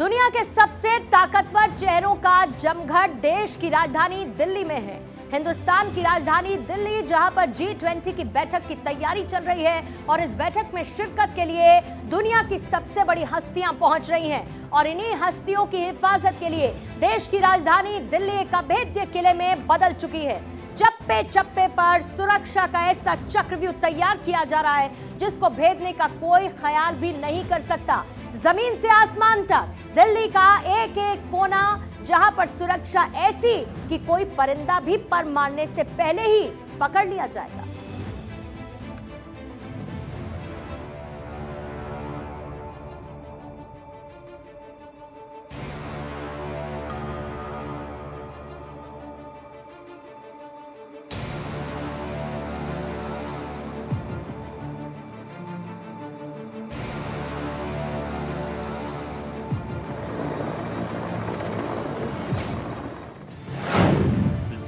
दुनिया के सबसे ताकतवर चेहरों का जमघट देश की राजधानी दिल्ली में है। हिंदुस्तान की राजधानी दिल्ली, जहां पर G20 की बैठक की तैयारी चल रही है और इस बैठक में शिरकत के लिए दुनिया की सबसे बड़ी हस्तियां पहुंच रही हैं और इन्हीं हस्तियों की हिफाजत के लिए देश की राजधानी दिल्ली एक अभेद्य किले में बदल चुकी है। चप्पे चप्पे पर सुरक्षा का ऐसा चक्रव्यूह तैयार किया जा रहा है जिसको भेदने का कोई ख्याल भी नहीं कर सकता। जमीन से आसमान तक दिल्ली का एक एक कोना, जहां पर सुरक्षा ऐसी कि कोई परिंदा भी पर मारने से पहले ही पकड़ लिया जाएगा।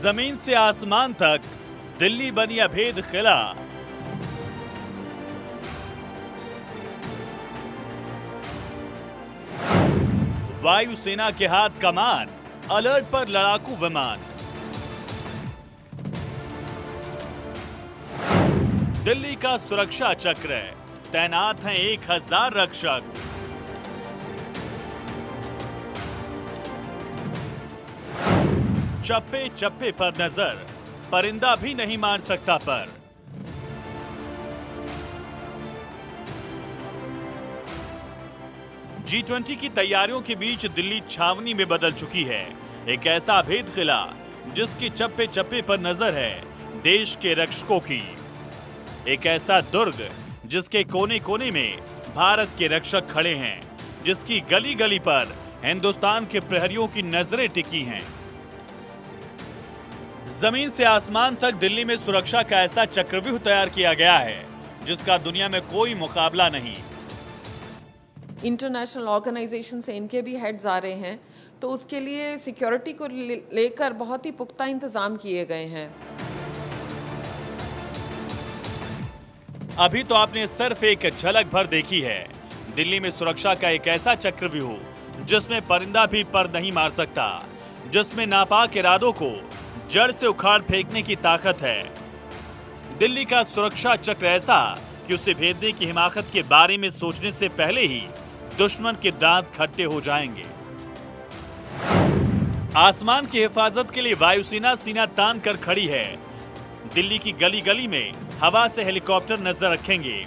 जमीन से आसमान तक दिल्ली बनी अभेद किला। वायुसेना के हाथ कमान, अलर्ट पर लड़ाकू विमान। दिल्ली का सुरक्षा चक्र, तैनात हैं 1000 रक्षक। चप्पे चप्पे पर नजर, परिंदा भी नहीं मार सकता पर। G20 की तैयारियों के बीच दिल्ली छावनी में बदल चुकी है। एक ऐसा अभेद किला जिसकी चप्पे चप्पे पर नजर है देश के रक्षकों की। एक ऐसा दुर्ग जिसके कोने कोने में भारत के रक्षक खड़े हैं, जिसकी गली गली पर हिंदुस्तान के प्रहरियों की नजरें टिकी हैं। जमीन से आसमान तक दिल्ली में सुरक्षा का ऐसा चक्रव्यूह तैयार किया गया है जिसका दुनिया में कोई मुकाबला नहीं। इंटरनेशनल ऑर्गेनाइजेशन से इनके भी हेड्स आ रहे हैं, तो उसके लिए सिक्योरिटी को लेकर बहुत ही पुख्ता इंतजाम किए गए हैं। अभी तो आपने सिर्फ एक झलक भर देखी है दिल्ली में सुरक्षा का एक ऐसा चक्रव्यूह जिसमें परिंदा भी पर नहीं मार सकता, जिसमें नापाक इरादों को जड़ से उखाड़ फेंकने की ताकत है। दिल्ली का सुरक्षा चक्र ऐसा कि उसे भेदने की हिमाकत के बारे में सोचने से पहले ही दुश्मन के दांत खट्टे हो जाएंगे। आसमान की हिफाजत के लिए वायुसेना सीना तान कर खड़ी है। दिल्ली की गली गली में हवा से हेलीकॉप्टर नजर रखेंगे।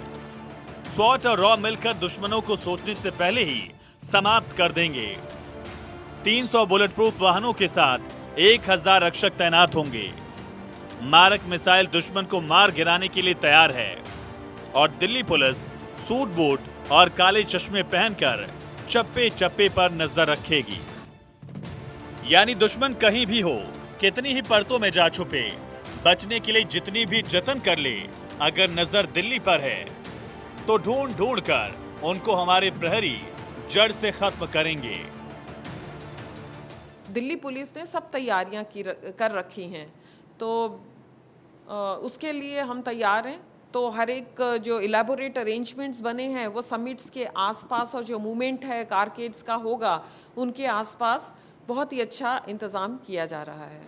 स्वॉट और रॉ मिलकर दुश्मनों को सोचने से पहले ही समाप्त कर देंगे। 300 बुलेट प्रूफ वाहनों के साथ 1000 रक्षक तैनात होंगे। मारक मिसाइल दुश्मन को मार गिराने के लिए तैयार है और दिल्ली पुलिस सूट बूट और काले चश्मे पहनकर चप्पे चप्पे पर नजर रखेगी। यानी दुश्मन कहीं भी हो, कितनी ही परतों में जा छुपे, बचने के लिए जितनी भी जतन कर ले, अगर नजर दिल्ली पर है तो ढूंढ ढूंढ कर उनको हमारे प्रहरी जड़ से खत्म करेंगे। दिल्ली पुलिस ने सब तैयारियां कर रखी हैं, तो उसके लिए हम तैयार हैं। तो हर एक जो इलेबोरेट अरेंजमेंट्स बने हैं वो समिट्स के आसपास और जो मूवमेंट है कारकेड्स का होगा उनके आसपास बहुत ही अच्छा इंतजाम किया जा रहा है।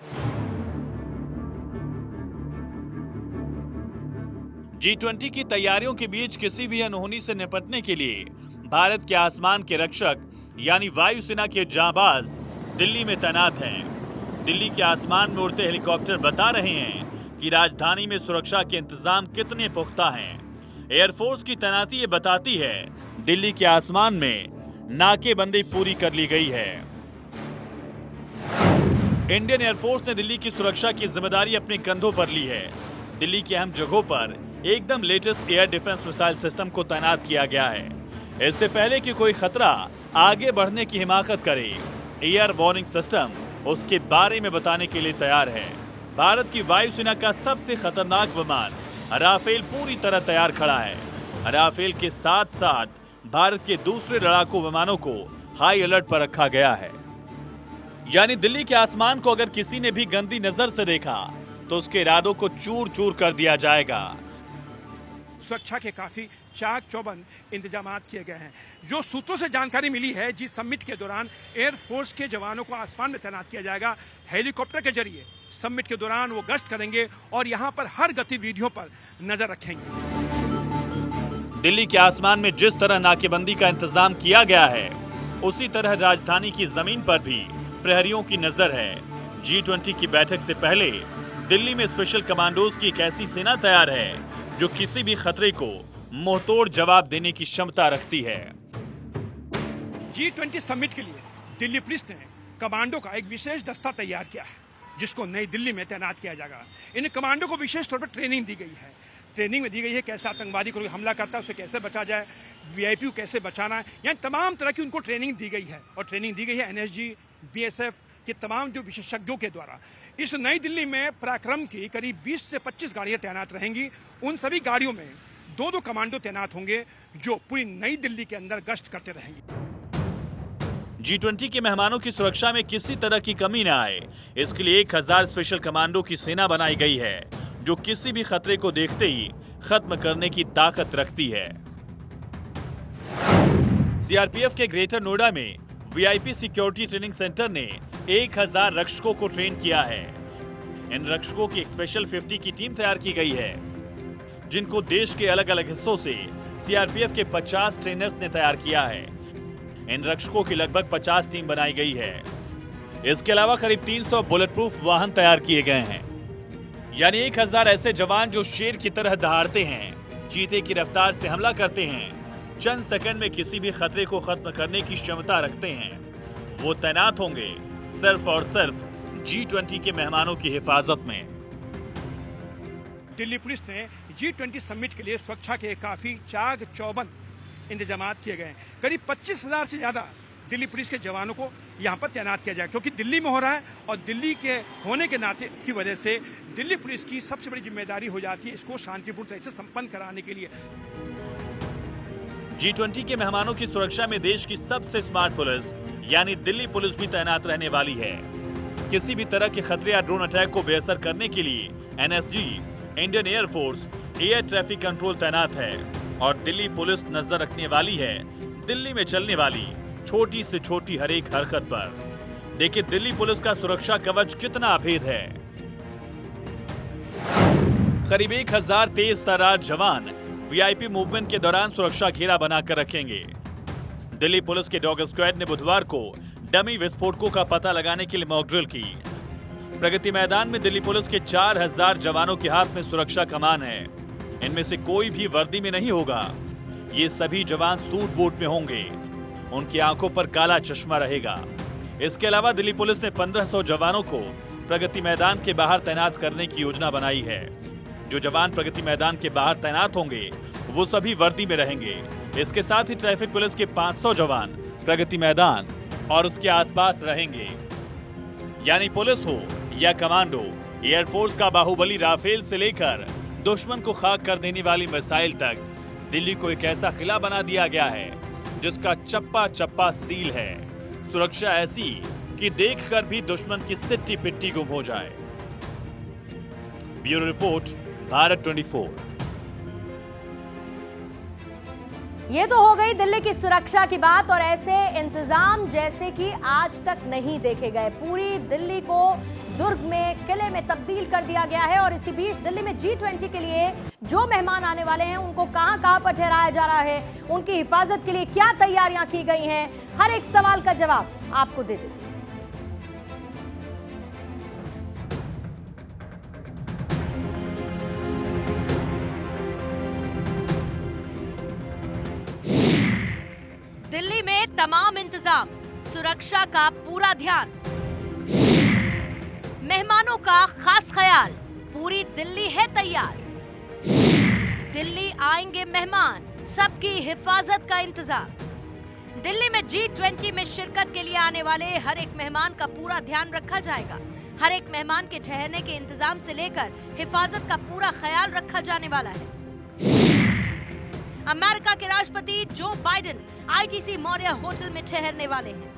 G20 की तैयारियों के बीच किसी भी अनहोनी से निपटने के लिए भारत के आसमान के रक्षक यानी वायुसेना के जांबाज दिल्ली में तैनात हैं। दिल्ली के आसमान में उड़ते हेलीकॉप्टर बता रहे हैं कि राजधानी में सुरक्षा के इंतजाम कितने पुख्ता हैं। एयरफोर्स की तैनाती ये बताती है दिल्ली के आसमान में नाकेबंदी पूरी कर ली गई है। इंडियन एयरफोर्स ने दिल्ली की सुरक्षा की जिम्मेदारी अपने कंधों पर ली है। दिल्ली की अहम जगहों पर एकदम latest air defence missile system को तैनात किया गया है। इससे पहले कि कोई खतरा आगे बढ़ने की हिमाकत करे, एयर वार्निंग सिस्टम उसके बारे में बताने के लिए तैयार है। भारत की वायुसेना का सबसे खतरनाक विमान राफेल पूरी तरह तैयार खड़ा है। राफेल के साथ साथ भारत के दूसरे लड़ाकू विमानों को हाई अलर्ट पर रखा गया है। यानी दिल्ली के आसमान को अगर किसी ने भी गंदी नजर से देखा तो उसके इरादों को चूर चूर कर दिया जाएगा। सुरक्षा के काफी चाक चौबंद इंतजाम किए गए हैं। जो सूत्रों से जानकारी मिली है, जी समिट के दौरान एयरफोर्स के जवानों को आसमान में तैनात किया जाएगा। हेलीकॉप्टर के जरिए समिट के दौरान वो गश्त करेंगे और यहाँ पर हर गतिविधियों पर नजर रखेंगे। दिल्ली के आसमान में जिस तरह नाकेबंदी का इंतजाम किया गया है, उसी तरह राजधानी की जमीन पर भी प्रहरियों की नजर है। G20 की बैठक से पहले दिल्ली में स्पेशल कमांडोज की एक ऐसी सेना तैयार है जो किसी भी खतरे को मुंहतोड़ जवाब देने की क्षमता रखती है। G20 समिट के लिए दिल्ली पुलिस ने कमांडो का एक विशेष दस्ता तैयार किया है, जिसको नई दिल्ली में तैनात किया जाएगा। इन कमांडो को विशेष तौर पर ट्रेनिंग दी गई है। ट्रेनिंग में दी गई है कैसे आतंकवादी को हमला करता है उसे कैसे बचा जाए, VIP को कैसे बचाना है, यानी तमाम तरह की उनको ट्रेनिंग दी गई है। और ट्रेनिंग दी गई है NSG, BSF के तमाम जो विशेषज्ञों के द्वारा। इस नई दिल्ली में पराक्रम की करीब 20 से 25 गाड़ियां तैनात रहेंगी। उन सभी गाड़ियों में 2-2 कमांडो तैनात होंगे जो पूरी नई दिल्ली के अंदर गश्त करते रहेंगे। G20 के मेहमानों की सुरक्षा में किसी तरह की कमी न आए, इसके लिए 1000 स्पेशल कमांडो की सेना बनाई गई है, जो किसी भी खतरे को देखते ही खत्म करने की ताकत रखती है। CRPF के ग्रेटर नोएडा में VIP सिक्योरिटी ट्रेनिंग सेंटर ने 1000 रक्षकों को ट्रेन किया है। इन रक्षकों की एक स्पेशल 50 की टीम तैयार की गई है, जिनको देश के अलग अलग हिस्सों से CRPF के 50 ट्रेनर्स ने तैयार किया है। इन रक्षकों की लगभग 50 टीम बनाई गई है। इसके अलावा करीब 300 बुलेट प्रूफ वाहन तैयार किए गए हैं, यानी 1000 ऐसे जवान जो शेर की तरह दहाड़ते हैं, चीते की रफ्तार से हमला करते हैं, चंद सेकंड में किसी भी खतरे को खत्म करने की क्षमता रखते हैं। वो तैनात होंगे सिर्फ और सिर्फ G20 के मेहमानों की हिफाजत में। दिल्ली पुलिस ने G20 समिट के लिए सुरक्षा के काफी चाक चौबंद इंतजाम किए गए हैं। करीब 25,000 से ज्यादा दिल्ली पुलिस के जवानों को यहाँ पर तैनात किया जाए, क्योंकि दिल्ली में हो रहा है और दिल्ली के होने के नाते की वजह से दिल्ली पुलिस की सबसे बड़ी जिम्मेदारी हो जाती है इसको शांतिपूर्ण तरह से संपन्न कराने के लिए। G20 के मेहमानों की सुरक्षा में देश की सबसे स्मार्ट पुलिस यानी दिल्ली पुलिस भी तैनात रहने वाली है। किसी भी तरह के खतरे या ड्रोन अटैक को बेअसर करने के लिए NSG, Indian air force, air traffic control तैनात है और दिल्ली पुलिस नजर रखने वाली है दिल्ली में चलने वाली छोटी से छोटी हर एक हरकत पर। देखिए दिल्ली पुलिस का सुरक्षा कवच कितना अभेद है। करीब 1000 तेज तर्रार जवान VIP मूवमेंट के दौरान सुरक्षा घेरा बनाकर रखेंगे। दिल्ली पुलिस के डॉग स्क्वाड ने बुधवार को डमी विस्फोटकों का पता लगाने के लिए मॉक ड्रिल की। प्रगति मैदान में दिल्ली पुलिस के 4000 जवानों के हाथ में सुरक्षा कमान है। इनमें से कोई भी वर्दी में नहीं होगा। ये सभी जवान सूट बूट में होंगे। उनकी आंखों पर काला चश्मा रहेगा। इसके अलावा दिल्ली पुलिस ने 1500 जवानों को प्रगति मैदान के बाहर तैनात करने की योजना बनाई है। जो जवान प्रगति मैदान के बाहर तैनात होंगे वो सभी वर्दी में रहेंगे। इसके साथ ही ट्रैफिक पुलिस के 500 जवान प्रगति मैदान और उसके आसपास रहेंगे। यानी पुलिस हो या कमांडो, एयरफोर्स का बाहुबली राफेल से लेकर दुश्मन को खाक कर देने वाली मिसाइल तक, दिल्ली को एक ऐसा किला बना दिया गया है जिसका चप्पा चप्पा सील है। सुरक्षा ऐसी कि देखकर भी दुश्मन की सिट्टी पिट्टी गुम हो जाए। Bureau report, Bharat 24। ये तो हो गई दिल्ली की सुरक्षा की बात, और ऐसे इंतजाम जैसे कि आज तक नहीं देखे गए। पूरी दिल्ली को दुर्ग में, किले में तब्दील कर दिया गया है। और इसी बीच दिल्ली में G20 के लिए जो मेहमान आने वाले हैं उनको कहां पर ठहराया जा रहा है, उनकी हिफाजत के लिए क्या तैयारियां की गई हैं, हर एक सवाल का जवाब आपको दे देते हैं। दिल्ली में तमाम इंतजाम, सुरक्षा का पूरा ध्यान, मेहमानों का खास ख्याल, पूरी दिल्ली है तैयार। दिल्ली आएंगे मेहमान, सबकी हिफाजत का इंतजाम। दिल्ली में G20 में शिरकत के लिए आने वाले हर एक मेहमान का पूरा ध्यान रखा जाएगा। हर एक मेहमान के ठहरने के इंतजाम से लेकर हिफाजत का पूरा ख्याल रखा जाने वाला है। अमेरिका के राष्ट्रपति Joe Biden ITC Maurya hotel में ठहरने वाले हैं।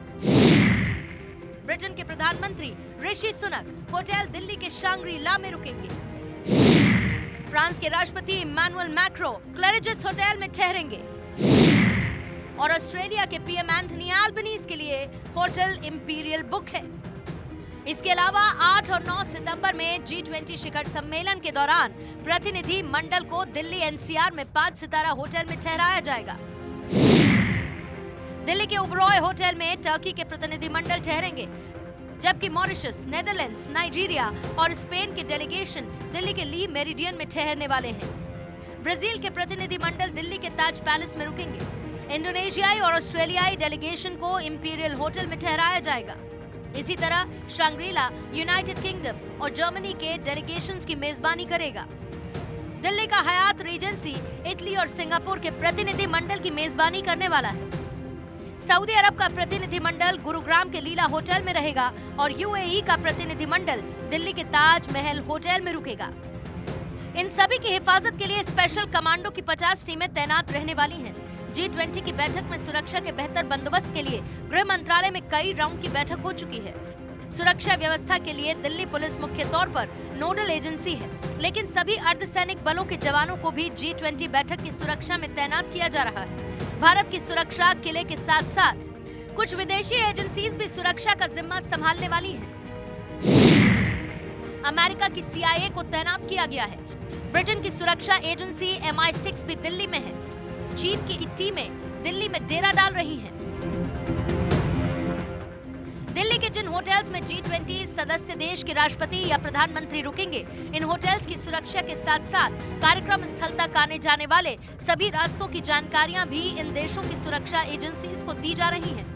ब्रिटेन के प्रधानमंत्री ऋषि सुनक होटल दिल्ली के शांग्री ला में रुकेंगे। फ्रांस के राष्ट्रपति इमैनुअल मैक्रो क्लैरिजिस होटल में ठहरेंगे और ऑस्ट्रेलिया के पीएम एंथनी एल्बनीज के लिए होटल इंपीरियल बुक है। इसके अलावा 8 और 9 सितंबर में G20 शिखर सम्मेलन के दौरान प्रतिनिधि मंडल को दिल्ली एनसीआर में 5 सितारा होटल में ठहराया जाएगा। दिल्ली के ओबरॉय होटल में टर्की के प्रतिनिधि मंडल ठहरेंगे, जबकि मॉरिशस, नेदरलैंड्स, नाइजीरिया और स्पेन के डेलीगेशन दिल्ली के ली मेरिडियन में ठहरने वाले हैं। ब्राजील के प्रतिनिधि मंडल दिल्ली के ताज पैलेस में रुकेंगे। इंडोनेशियाई और ऑस्ट्रेलियाई डेलीगेशन को इंपीरियल होटल में ठहराया जाएगा। इसी तरह शांग्रीला यूनाइटेड किंगडम और जर्मनी के डेलीगेशंस की मेजबानी करेगा। दिल्ली का हयात रीजेंसी इटली और सिंगापुर के प्रतिनिधि मंडल की मेजबानी करने वाला है। सऊदी अरब का प्रतिनिधि मंडल गुरुग्राम के लीला होटल में रहेगा और यूएई का प्रतिनिधि मंडल दिल्ली के ताज महल होटल में रुकेगा। इन सभी की हिफाजत के लिए स्पेशल कमांडो की 50 टीमें तैनात रहने वाली हैं। G20 की बैठक में सुरक्षा के बेहतर बंदोबस्त के लिए गृह मंत्रालय में कई राउंड की बैठक हो चुकी है। सुरक्षा व्यवस्था के लिए दिल्ली पुलिस मुख्य तौर पर नोडल एजेंसी है, लेकिन सभी अर्धसैनिक बलों के जवानों को भी G20 बैठक की सुरक्षा में तैनात किया जा रहा है। भारत की सुरक्षा किले के साथ साथ कुछ विदेशी एजेंसीज भी सुरक्षा का जिम्मा संभालने वाली हैं। अमेरिका की CIA को तैनात किया गया है। ब्रिटेन की सुरक्षा एजेंसी MI6 भी दिल्ली में है। चीन की टीमें दिल्ली में डेरा डाल रही हैं। दिल्ली के जिन होटल्स में G20 सदस्य देश के राष्ट्रपति या प्रधानमंत्री रुकेंगे, इन होटल्स की सुरक्षा के साथ साथ कार्यक्रम स्थल तक आने जाने वाले सभी रास्तों की जानकारियां भी इन देशों की सुरक्षा एजेंसीज को दी जा रही हैं।